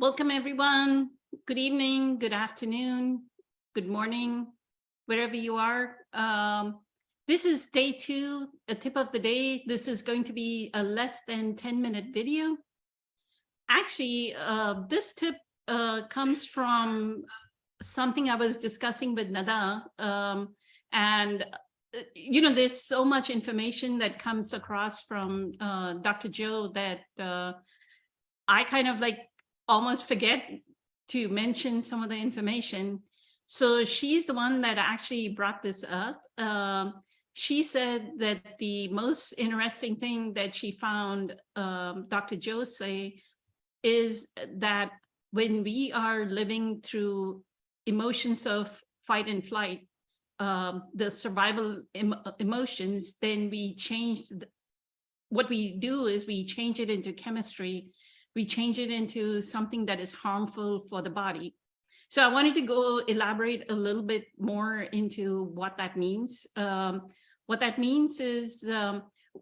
Welcome, everyone. Good evening, good afternoon, good morning, wherever you are. This is day 2, a tip of the day. This is going to be a less than 10-minute video. Actually, this tip comes from something I was discussing with Nada. There's so much information that comes across from Dr. Joe that I kind of almost forget to mention some of the information. So she's the one that actually brought this up. She said that the most interesting thing that she found Dr. Joe say is that when we are living through emotions of fight and flight, the survival emotions, then we change. What we do is we change it into chemistry. We change it into something that is harmful for the body. So I wanted to go elaborate a little bit more into what that means. What that means is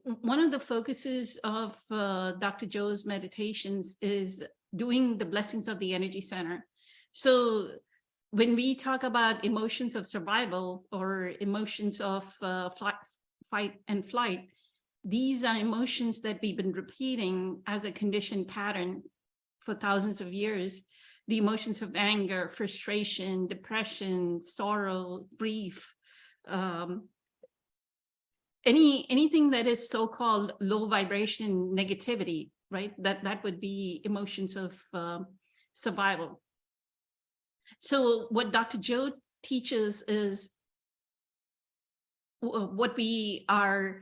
one of the focuses of Dr. Joe's meditations is doing the blessings of the energy center. So when we talk about emotions of survival or emotions of fight and flight, these are emotions that we've been repeating as a conditioned pattern for thousands of years. The emotions of anger, frustration, depression, sorrow, grief, anything that is so-called low vibration negativity, right? That would be emotions of survival. So what Dr. Joe teaches is what we are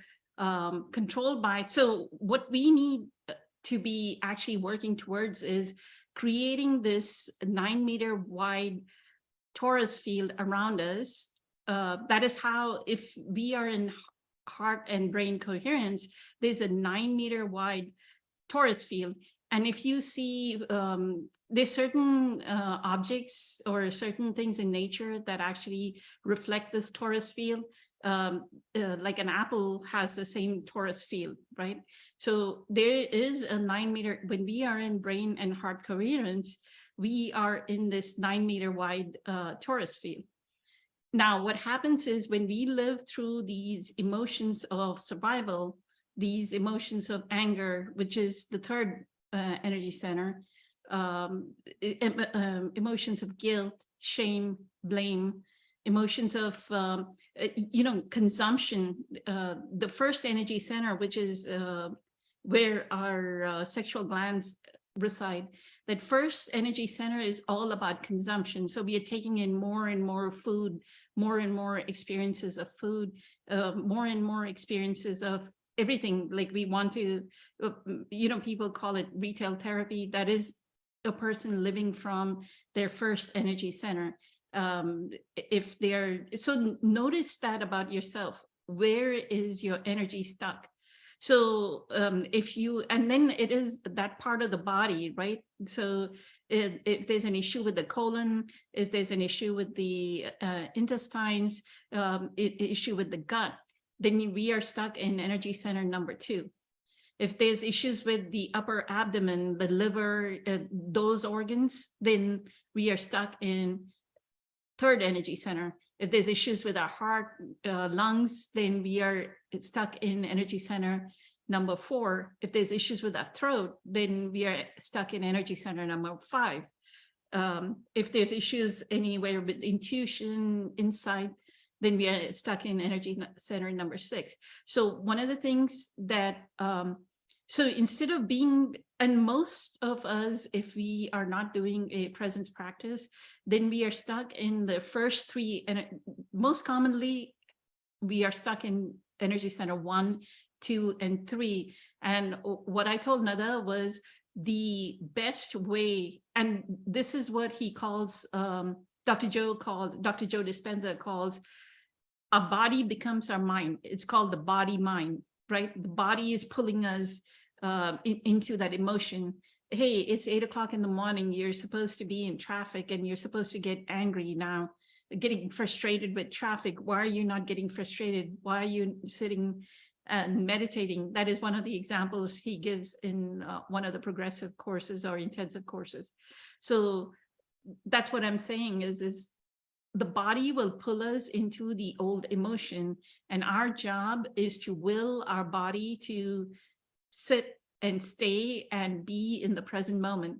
controlled by. So what we need to be actually working towards is creating this 9-meter wide torus field around us. That is how, if we are in heart and brain coherence, there's a 9-meter wide torus field. And if you see, there's certain objects or certain things in nature that actually reflect this torus field. Like an apple has the same torus field, right? So there is a 9-meter, when we are in brain and heart coherence, we are in this 9-meter wide torus field. Now, what happens is when we live through these emotions of survival, these emotions of anger, which is the third energy center, emotions of guilt, shame, blame, emotions of consumption, the first energy center, which is where our sexual glands reside. That first energy center is all about consumption. So we are taking in more and more food, more and more experiences of food, more and more experiences of everything. Like we want to, people call it retail therapy. That is a person living from their first energy center. If they're, so notice that about yourself. Where is your energy stuck? So if you, and then it is that part of the body, right? So if there's an issue with the colon, if there's an issue with the intestines, issue with the gut, then we are stuck in energy center number 2. If there's issues with the upper abdomen, the liver, those organs, then we are stuck in third energy center. If there's issues with our heart, lungs, then we are stuck in energy center number 4. If there's issues with our throat, then we are stuck in energy center number 5. If there's issues anywhere with intuition, insight, then we are stuck in energy center number 6. So one of the things that, so instead of being, and most of us, if we are not doing a presence practice, then we are stuck in the first 3, and most commonly, we are stuck in energy center 1, 2, and 3. And what I told Nada was the best way, and this is what he calls, Dr. Joe Dispenza calls, our body becomes our mind. It's called the body mind, right? The body is pulling us into that emotion. Hey, it's 8 o'clock in the morning. You're supposed to be in traffic and you're supposed to get angry now, getting frustrated with traffic. Why are you not getting frustrated? Why are you sitting and meditating. That is one of the examples he gives in one of the progressive courses or intensive courses. So that's what I'm saying is the body will pull us into the old emotion, and our job is to will our body to sit and stay and be in the present moment,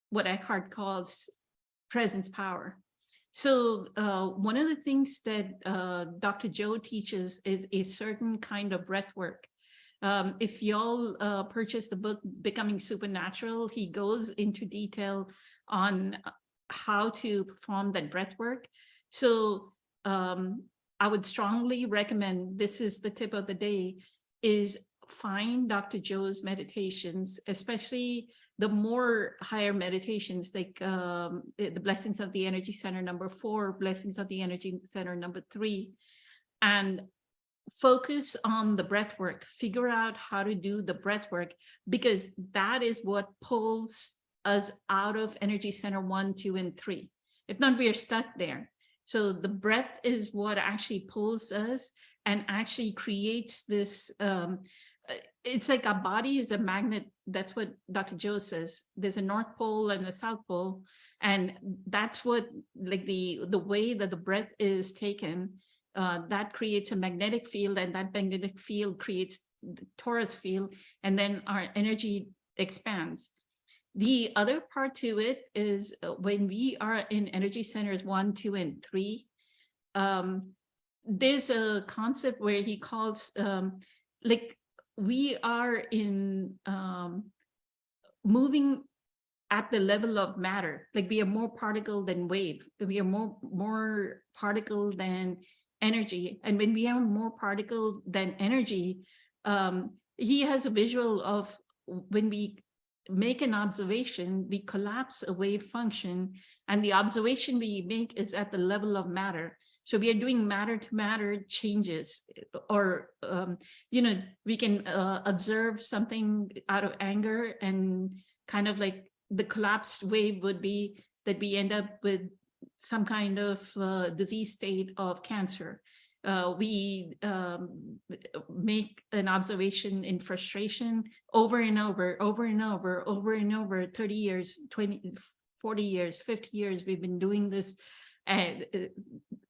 what Eckhart calls presence power. So one of the things that Dr. Joe teaches is a certain kind of breath work. If y'all purchase the book, Becoming Supernatural, he goes into detail on how to perform that breath work. So I would strongly recommend, this is the tip of the day, is find Dr. Joe's meditations, especially the more higher meditations, like the Blessings of the Energy Center #4, Blessings of the Energy Center #3, and focus on the breath work. Figure out how to do the breath work, because that is what pulls us out of Energy Center 1, 2, and 3. If not, we are stuck there. So the breath is what actually pulls us and actually creates this. It's like our body is a magnet. That's what Dr. Joe says. There's a North Pole and a South Pole. And that's what, like the way that the breath is taken, that creates a magnetic field, and that magnetic field creates the torus field, and then our energy expands. The other part to it is when we are in energy centers 1, 2, and 3, there's a concept where he calls like we are in moving at the level of matter. Like we are more particle than wave. We are more particle than energy. And when we are more particle than energy, he has a visual of when we make an observation, we collapse a wave function, and the observation we make is at the level of matter. So we are doing matter to matter changes, or we can observe something out of anger, and kind of like the collapsed wave would be that we end up with some kind of disease state of cancer. We make an observation in frustration over and over, 30 years, 20, 40 years, 50 years, we've been doing this, and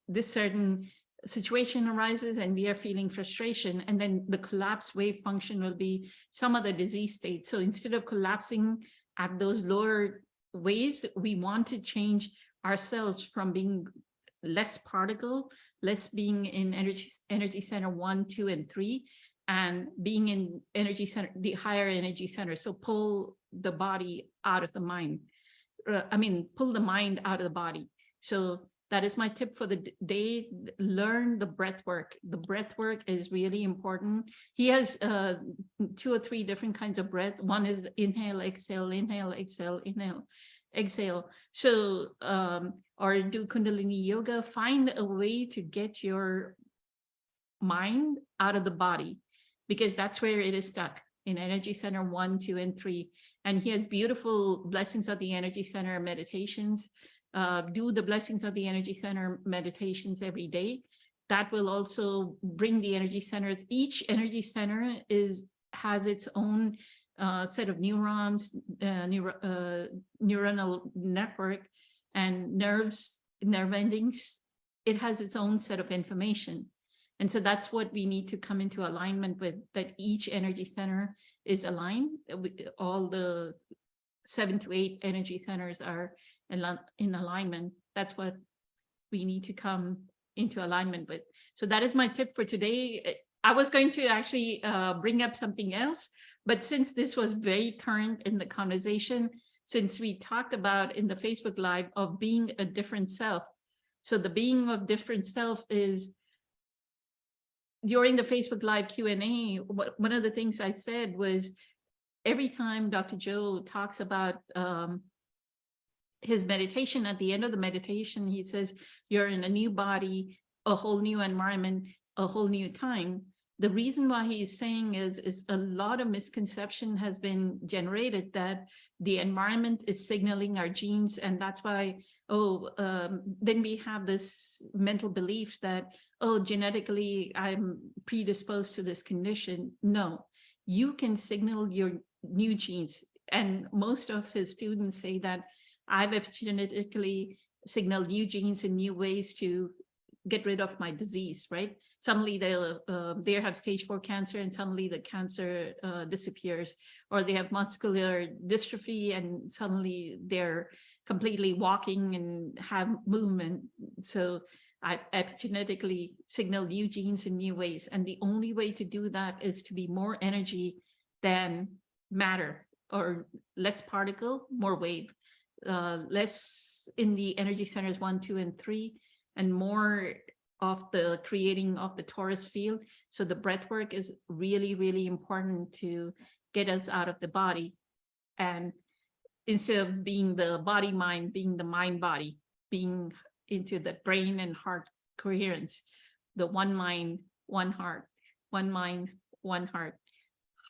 this certain situation arises and we are feeling frustration, and then the collapse wave function will be some other disease state. So instead of collapsing at those lower waves, we want to change ourselves from being less particle, less being in energy center 1, 2, and 3, and being in energy center, the higher energy center. So pull the body out of the mind. Pull the mind out of the body. So that is my tip for the day. Learn the breath work. The breath work is really important. He has 2 or 3 different kinds of breath. One is inhale, exhale, inhale, exhale, inhale, exhale. So, or do Kundalini yoga. Find a way to get your mind out of the body, because that's where it is stuck, in energy center 1, 2, and 3. And he has beautiful Blessings of the Energy Center meditations. Do the Blessings of the Energy Center meditations every day. That will also bring the energy centers. Each energy center has its own set of neurons, neuronal network, and nerve endings. It has its own set of information. And so that's what we need to come into alignment with, that each energy center is aligned. All the 7 to 8 energy centers are in alignment. That's what we need to come into alignment with. So that is my tip for today. I was going to actually bring up something else, but since this was very current in the conversation, since we talked about in the Facebook Live of being a different self. So the being of different self is, during the Facebook Live Q&A, one of the things I said was, every time Dr. Joe talks about his meditation, at the end of the meditation, he says, you're in a new body, a whole new environment, a whole new time. the reason why he's saying is a lot of misconception has been generated that the environment is signaling our genes, and that's why, then we have this mental belief that, genetically I'm predisposed to this condition. No, you can signal your new genes. And most of his students say that I've epigenetically signaled new genes in new ways to get rid of my disease, right? Suddenly they have stage 4 cancer and suddenly the cancer disappears, or they have muscular dystrophy and suddenly they're completely walking and have movement. So I epigenetically signal new genes in new ways. And the only way to do that is to be more energy than matter, or less particle, more wave, less in the energy centers 1, 2, and 3, and more of the creating of the torus field. So the breath work is really, really important to get us out of the body. And instead of being the body mind, being the mind body, being into the brain and heart coherence, the one mind, one heart, one mind, one heart,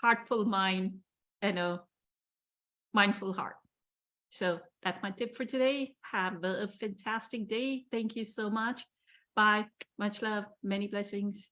heartful mind, and a mindful heart. So that's my tip for today. Have a fantastic day. Thank you so much. Bye. Much love. Many blessings.